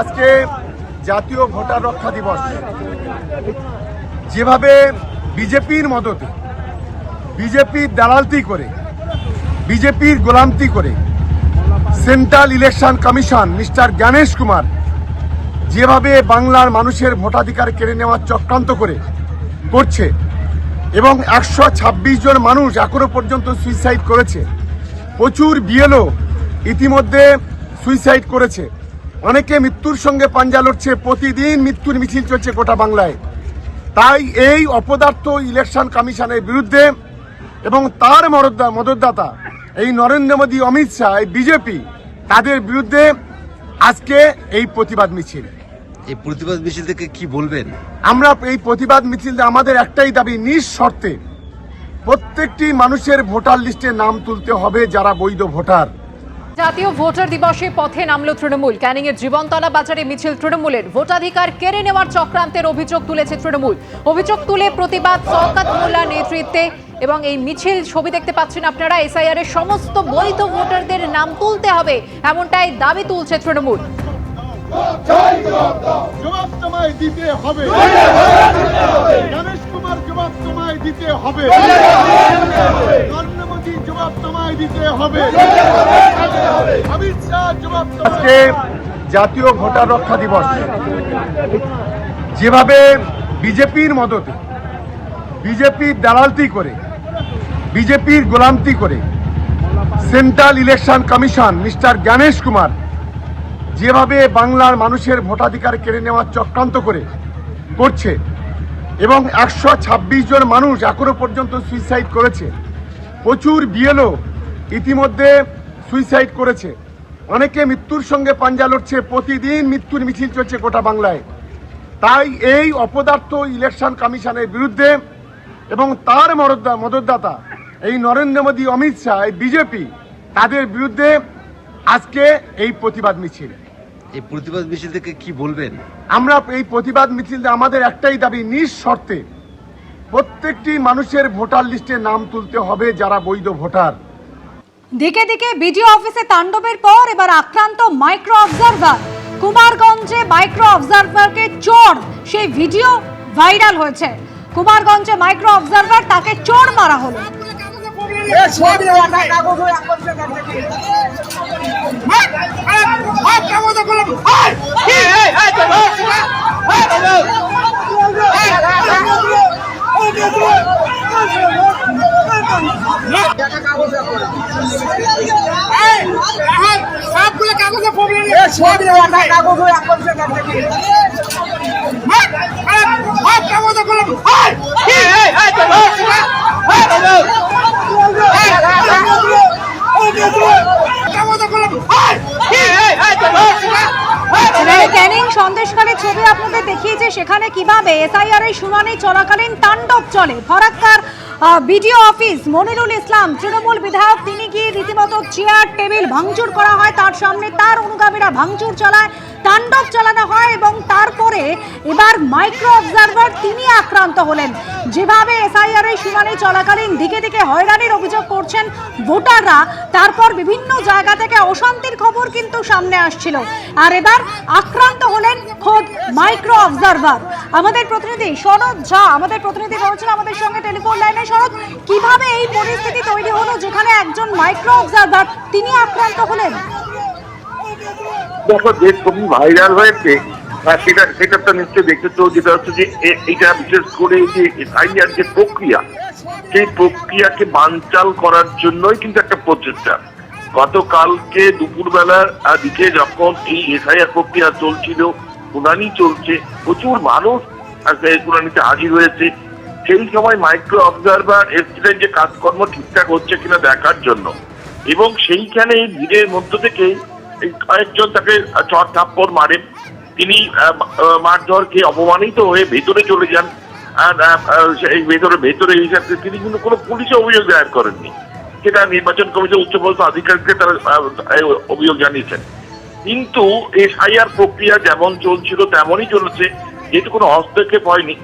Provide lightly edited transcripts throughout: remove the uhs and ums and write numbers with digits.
আজকে জাতীয় ভোটার রক্ষা দিবস। যেভাবে বিজেপির মদতে বিজেপির দালালতি করে বিজেপির গোলামতি করে central election commission mister Gyanesh Kumar যেভাবে বাংলার মানুষের ভোটাধিকার কেড়ে নেওয়ার চক্রান্ত করছে এবং 126 জন মানুষ এখনো পর্যন্ত সুইসাইড করেছে। প্রচুর বিএলও ইতিমধ্যে সুইসাইড করেছে। অনেকে মৃত্যুর সঙ্গে পাঞ্জা লড়ছে। প্রতিদিন মৃত্যুর মিছিল চলছে গোটা বাংলায়। তাই এই অপদার্থ ইলেকশন কমিশনের বিরুদ্ধে এবং তার মদতদাতা এই নরেন্দ্র মোদী, অমিত শাহ, এই বিজেপি, তাদের বিরুদ্ধে আজকে এই প্রতিবাদ মিছিল। এই প্রতিবাদ মিছিল থেকে কি বলবেন? আমরা এই প্রতিবাদ মিছিলে আমাদের একটাই দাবি, নিঃশর্তে প্রত্যেকটি মানুষের ভোটার লিস্টে নাম তুলতে হবে যারা বৈধ ভোটার। জাতীয় ভোটার দিবসে পথে নামল তৃণমূল। ক্যানিং এর জীবনতলা বাজারে মিছিল তৃণমূলের। ভোটাধিকার কেড়ে নেওয়ার চক্রান্তের অভিযোগ তুলেছে তৃণমূল। অভিযোগ তুলে প্রতিবাদ শওকত মোল্লার নেতৃত্বে এবং এই মিছিল ছবি দেখতে পাচ্ছেন আপনারা। এসআইআর এর সমস্ত বৈধ ভোটারদের নাম তুলতে হবে, এমনটাই দাবি তুলছে তৃণমূল। জবাব তোমায় দিতে হবে, গণেশ কুমার জবাব তোমায় দিতে হবে, নরেন্দ্র মোদী জবাব তোমায় দিতে হবে, অমিত শাহ জবাব। আজকে জাতীয় ভোটার রক্ষা দিবস। যেভাবে বিজেপির মদতে বিজেপির দালালতি করে বিজেপির গোলামতি করে central election commission mister Gyanesh Kumar যেভাবে বাংলার মানুষের ভোটাধিকার কেড়ে নেওয়ার চক্রান্ত করছে এবং 126 জন মানুষ এখনো পর্যন্ত সুইসাইড করেছে। প্রচুর বিএলও ইতিমধ্যে সুইসাইড করেছে। অনেকে মৃত্যুর সঙ্গে পাঞ্জা লড়ছে। প্রতিদিন মৃত্যুর মিছিল চলছে গোটা বাংলায়। তাই এই অপদার্থ ইলেকশন কমিশনের বিরুদ্ধে এবং তার মদতদাতা এই নরেন্দ্র মোদী, অমিত শাহ, এই বিজেপি, তাদের বিরুদ্ধে আজকে এই প্রতিবাদ মিছিল। এই প্রতিবাদ মিছিল থেকে কি বলবেন? আমরা এই প্রতিবাদ মিছিল আমাদের একটাই দাবি, নিঃশর্তে প্রত্যেকটি মানুষের ভোটার লিস্টে নাম তুলতে হবে যারা বৈধ ভোটার। দিকে দিকে বিডিও অফিসে তাণ্ডবের পর এবার আক্রান্ত মাইক্রো অবজারভার। কুমারগঞ্জে মাইক্রো অবজারভারকে চোর, সেই ভিডিও ভাইরাল হয়েছে। কুমারগঞ্জে মাইক্রো অবজারভার, তাকে চোর মারা হলো। ক্যানিং সন্দেশখালী ছবি আপনাদের দেখিয়েছে, সেখানে কিভাবে এসআইআর এর শুনানি চলাকালীন তাণ্ডব চলে। ফরাক্কার বিডিও অফিস, মনিরুল ইসলাম তৃণমূল বিধায়ক, তিনি গিয়ে রীতিমতো চেয়ার টেবিল ভাঙচুর করা হয়। তার সামনে তার অনুগামীরা ভাঙচুর চালায়, তাণ্ডব চালানো হয় এবং তারপরে এবার মাইক্রো অবজারভার তিনি আক্রান্ত হলেন। যেভাবে এসআইআর এর শুনানি চলাকালীন দিকে দিকে হয়রানির অভিযোগ করছেন ভোটাররা, তারপর বিভিন্ন জায়গা থেকে অশান্তির খবর কিন্তু সামনে আসছিল। আর এবার আক্রান্ত হলেন খোদ মাইক্রো অবজারভার। আমাদের প্রতিনিধি শরৎ ঝা রয়েছেন আমাদের সঙ্গে টেলিফোন লাইনে। শরৎ, কিভাবে এই পরিস্থিতি তৈরি হলো যেখানে একজন মাইক্রো অবজারভার তিনি আক্রান্ত হলেন? দেখো, যে ছবি ভাইরাল হয়েছে সেটা তো নিশ্চয়ই দেখেছো, যেটা হচ্ছে যে এটা বিশেষ করে যে এসআইআর যে প্রক্রিয়া, সেই প্রক্রিয়াকে বানচাল করার জন্যই কিন্তু একটা প্রচেষ্টা। গতকালকে দুপুরবেলার দিকে যখন এই এসআইআর প্রক্রিয়া চলছিল, শুনানি চলছে, প্রচুর মানুষ শুনানিতে হাজির হয়েছে। সেই সময় মাইক্রো অবজারভার এসছিলেন যে কাজকর্ম ঠিকঠাক হচ্ছে কিনা দেখার জন্য, এবং সেইখানে ভিড়ের মধ্য থেকে কয়েকজন তাকে চড় থাপ্পড় মারেন। তিনি মারধর খেয়ে অপমানিত হয়ে ভেতরে চলে যান। এই ভেতরে হিসাবে তিনি কিন্তু কোনো পুলিশে অভিযোগ দায়ের করেননি, সেটা নির্বাচন কমিশন উচ্চপদস্থ আধিকারিককে তারা অভিযোগ জানিয়েছেন। কিন্তু এসআইআর প্রক্রিয়া যেমন চলছিল তেমনই চলেছে, যেহেতু কোনো হস্তক্ষেপ হয়নি।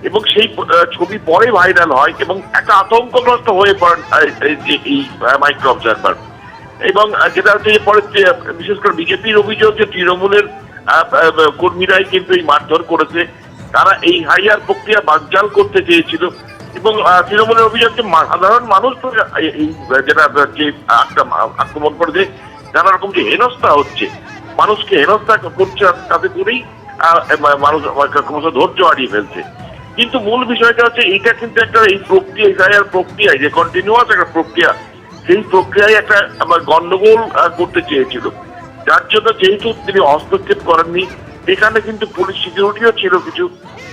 এবং সেই ছবি পরে ভাইরাল হয় এবং একটা আতঙ্কগ্রস্ত হয়ে পড়েন এই মাইক্রো অবজারভার। এবং যেটা হচ্ছে পরে বিশেষ করে বিজেপির অভিযোগ যে তৃণমূলের কর্মীরাই কিন্তু এই মারধর করেছে। তারা এই হাইয়ার প্রক্রিয়া বানচাল করতে চেয়েছিল এবং তৃণমূলের অভিযোগ যে সাধারণ মানুষ তো যেটা যে আক্রমণ করেছে নানা রকম যে হেনস্থা হচ্ছে, মানুষকে হেনস্থা করছে, তাতে করেই মানুষ ক্রমশ ধৈর্য হারিয়ে ফেলছে। কিন্তু মূল বিষয়টা হচ্ছে এটা কিন্তু একটা এই প্রক্রিয়া এসআইআর প্রক্রিয়ায় যে কন্টিনিউয়াস একটা প্রক্রিয়া, সেই প্রক্রিয়ায় একটা গন্ডগোল করতে চেয়েছিল, যার জন্য যেহেতু তিনি হস্তক্ষেপ করেননি, এখানে কিন্তু পুলিশ সিকিউরিটিও ছিল কিছু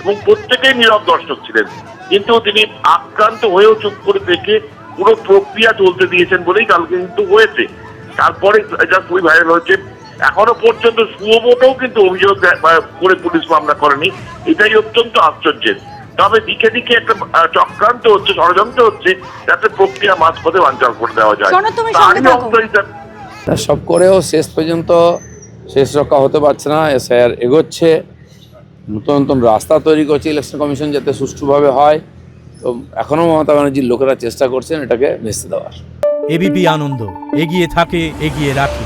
এবং প্রত্যেকেই নীরব দর্শক ছিলেন, কিন্তু তিনি আক্রান্ত হয়েও চুপ করে দেখে পুরো প্রক্রিয়া চলতে দিয়েছেন বলেই কালকে কিন্তু হয়েছে। তারপরে যা খুবই ভাইরাল হয়েছে, এখনো পর্যন্ত সুমোটেও কিন্তু অভিযোগ করে পুলিশ মামলা করেনি, এটাই অত্যন্ত আশ্চর্যের। তবে দিকে দিকে একটা চক্রান্ত হচ্ছে, ষড়যন্ত্র হচ্ছে যাতে প্রক্রিয়া মাঝপথে বানচাল করে দেওয়া যায়। তারই অংশ হিসাবে সব করেও শেষ পর্যন্ত শেষ রক্ষা হতে পারছে না। এসআইআর এগোচ্ছে, নতুন নতুন রাস্তা তৈরি করছে ইলেকশন কমিশন যাতে সুষ্ঠুভাবে হয়। তো এখনও মমতা ব্যানার্জির লোকেরা চেষ্টা করছেন এটাকে ভেস্তে দেওয়ার। এবিপি আনন্দ, এগিয়ে থাকে, এগিয়ে রাখে।